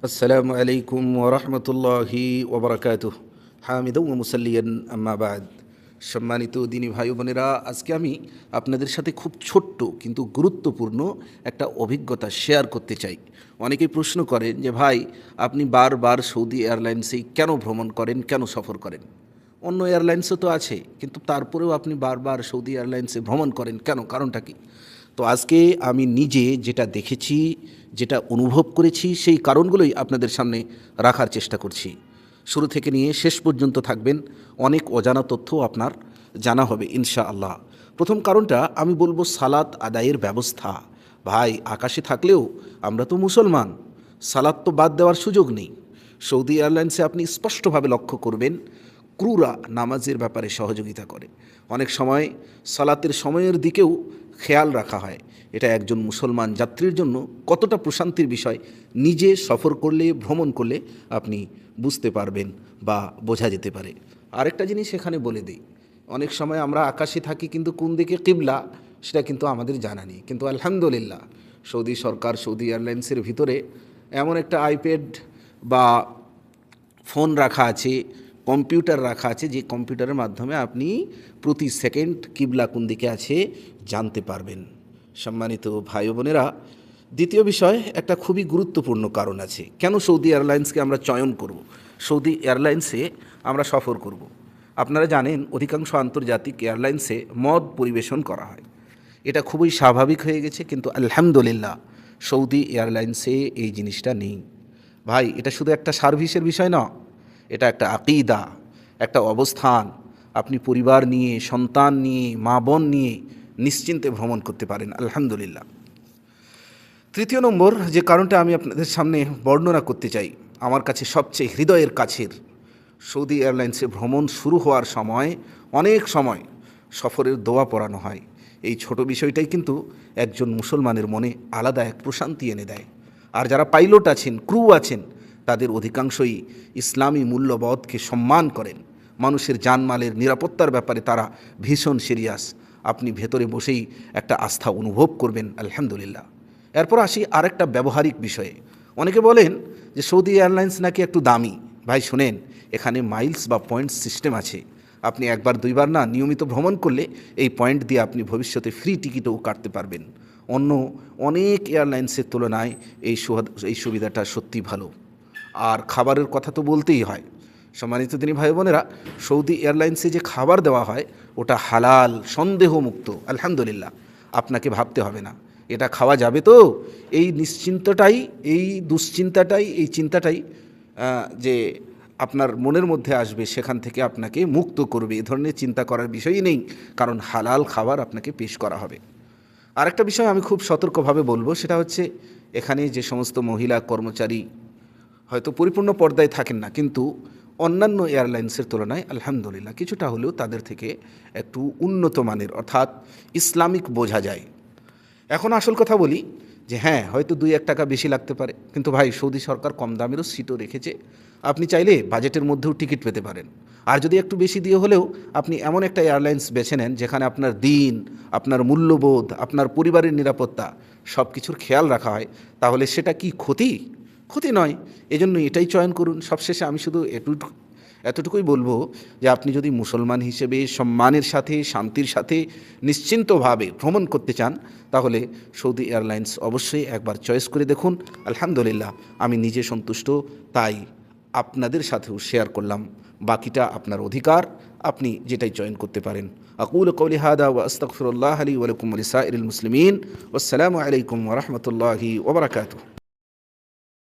আসসালামু আলাইকুম ওরহমতুল্লাহি ওবরাকাতুহ। হামিদ ও মুসাল্লিয়ান আম্মা বাদ। সম্মানিত দিনী ভাই বোনেরা, আজকে আমি আপনাদের সাথে খুব ছোট্ট কিন্তু গুরুত্বপূর্ণ একটা অভিজ্ঞতা শেয়ার করতে চাই। অনেকেই প্রশ্ন করেন যে ভাই, আপনি বারবার সৌদি এয়ারলাইন্সেই কেন ভ্রমণ করেন, কেন সফর করেন? অন্য এয়ারলাইন্সও তো আছে, কিন্তু তারপরেও আপনি বারবার সৌদি এয়ারলাইন্সে ভ্রমণ করেন কেন, কারণটা কী? তো আজকে আমি নিজে যেটা দেখেছি, যেটা অনুভব করেছি, সেই কারণগুলোই আপনাদের সামনে রাখার চেষ্টা করছি। শুরু থেকে নিয়ে শেষ পর্যন্ত থাকবেন, অনেক অজানা তথ্য আপনার জানা হবে ইনশাআল্লাহ। প্রথম কারণটা আমি বলবো সালাত আদায়ের ব্যবস্থা। ভাই, আকাশে থাকলেও আমরা তো মুসলমান, সালাত তো বাদ দেওয়ার সুযোগ নেই। সৌদি এয়ারলাইন্সে আপনি স্পষ্টভাবে লক্ষ্য করবেন, ক্রুরা নামাজের ব্যাপারে সহযোগিতা করে। অনেক সময় সালাতের সময়ের দিকেও খেয়াল রাখা হয়। এটা একজন মুসলমান যাত্রীর জন্য কতটা প্রশান্তির বিষয়, নিজে সফর করলে, ভ্রমণ করলে আপনি বুঝতে পারবেন বা বোঝা যেতে পারে। আরেকটা জিনিস এখানে বলে দিই, অনেক সময় আমরা আকাশে থাকি কিন্তু কোন দিকে কিবলা সেটা কিন্তু আমাদের জানা নেই। কিন্তু আলহামদুলিল্লাহ, সৌদি সরকার, সৌদি এয়ারলাইন্সের ভিতরে এমন একটা আইপ্যাড বা ফোন রাখা আছে, কম্পিউটার রাখা আছে, যে কম্পিউটারের মাধ্যমে আপনি প্রতি সেকেন্ড কিবলা কোন দিকে আছে জানতে পারবেন। সম্মানিত ভাই বোনেরা, দ্বিতীয় বিষয়, একটা খুবই গুরুত্বপূর্ণ কারণ আছে কেন সৌদি এয়ারলাইন্সকে আমরা চয়ন করব, সৌদি এয়ারলাইন্সে আমরা সফর করব। আপনারা জানেন, অধিকাংশ আন্তর্জাতিক এয়ারলাইন্সে মদ পরিবেশন করা হয়। এটা খুবই স্বাভাবিক হয়ে গেছে, কিন্তু আলহামদুলিল্লাহ সৌদি এয়ারলাইন্সে এই জিনিসটা নেই। ভাই, এটা শুধু একটা সার্ভিসের বিষয় না, এটা একটা আকিদা, একটা অবস্থান। আপনি পরিবার নিয়ে, সন্তান নিয়ে, মা বোন নিয়ে নিশ্চিন্তে ভ্রমণ করতে পারেন আলহামদুলিল্লাহ। তৃতীয় নম্বর যে কারণটা আমি আপনাদের সামনে বর্ণনা করতে চাই, আমার কাছে সবচেয়ে হৃদয়ের কাছের, সৌদি এয়ারলাইন্সে ভ্রমণ শুরু হওয়ার সময় অনেক সময় সফরের দোয়া পড়ানো হয়। এই ছোট বিষয়টাই কিন্তু একজন মুসলমানের মনে আলাদা এক প্রশান্তি এনে দেয়। আর যারা পাইলট আছেন, ক্রু আছেন, তাদের অধিকাংশই ইসলামী মূল্যবোধকে সম্মান করেন। মানুষের জানমালের নিরাপত্তার ব্যাপারে তারা ভীষণ সিরিয়াস। আপনি ভেতরে বসেই একটা আস্থা অনুভব করবেন আলহামদুলিল্লাহ। এরপর আসি আরেকটা ব্যবহারিক বিষয়ে। অনেকে বলেন যে সৌদি এয়ারলাইন্স নাকি একটু দামি। ভাই শুনেন, এখানে মাইলস বা পয়েন্টস সিস্টেম আছে। আপনি একবার দুইবার না, নিয়মিত ভ্রমণ করলে এই পয়েন্ট দিয়ে আপনি ভবিষ্যতে ফ্রি টিকিটও কাটতে পারবেন। অন্য অনেক এয়ারলাইন্সের তুলনায় এই সুবিধাটা সত্যি ভালো। আর খাবারের কথা তো বলতেই হয়। সম্মানিত দিনী ভাই বোনেরা, সৌদি এয়ারলাইন্সে যে খাবার দেওয়া হয় ওটা হালাল, সন্দেহমুক্ত আলহামদুলিল্লাহ। আপনাকে ভাবতে হবে না এটা খাওয়া যাবে তো। এই নিশ্চিন্তটাই, এই দুশ্চিন্তাটাই, এই চিন্তাটাই যে আপনার মনের মধ্যে আসবে, সেখান থেকে আপনাকে মুক্ত করবে। এ ধরনের চিন্তা করার বিষয়ই নেই, কারণ হালাল খাবার আপনাকে পেশ করা হবে। আরেকটা বিষয় আমি খুব সতর্কভাবে বলবো, সেটা হচ্ছে এখানে যে সমস্ত মহিলা কর্মচারী হয়তো পরিপূর্ণ পর্দায় থাকেন না, কিন্তু অন্যান্য এয়ারলাইন্সের তুলনায় আলহামদুলিল্লাহ কিছুটা হলেও তাদের থেকে একটু উন্নত মানের, অর্থাৎ ইসলামিক বোঝা যায়। এখন আসল কথা বলি যে হ্যাঁ, হয়তো 2-1 টাকা বেশি লাগতে পারে, কিন্তু ভাই সৌদি সরকার কম দামেরও সিটও রেখেছে। আপনি চাইলে বাজেটের মধ্যেও টিকিট পেতে পারেন। আর যদি একটু বেশি দিয়ে হলেও আপনি এমন একটা এয়ারলাইন্স বেছে নেন যেখানে আপনার দিন, আপনার মূল্যবোধ, আপনার পরিবারের নিরাপত্তা সব কিছুর খেয়াল রাখা হয়, তাহলে সেটা কি ক্ষতি? ক্ষতি নয়। এজন্য এটাই চয়ন করুন। সবশেষে আমি শুধু এতটুকুই বলবো যে আপনি যদি মুসলমান হিসেবে সম্মানের সাথে, শান্তির সাথে, নিশ্চিন্তভাবে ভ্রমণ করতে চান, তাহলে সৌদি এয়ারলাইন্স অবশ্যই একবার চয়েস করে দেখুন। আলহামদুলিল্লাহ আমি নিজে সন্তুষ্ট, তাই আপনাদের সাথেও শেয়ার করলাম। বাকিটা আপনার অধিকার, আপনি যেটাই চয়ন করতে পারেন। আকুলু কওলি হাদা ওয়া আস্তাগফিরুল্লাহ লি ওয়া লাকুম ওয়া লিসাইরিল মুসলিমিন। ওয়াসসালামু আলাইকুম ওয়া রাহমাতুল্লাহি ওয়া বারাকাতুহু।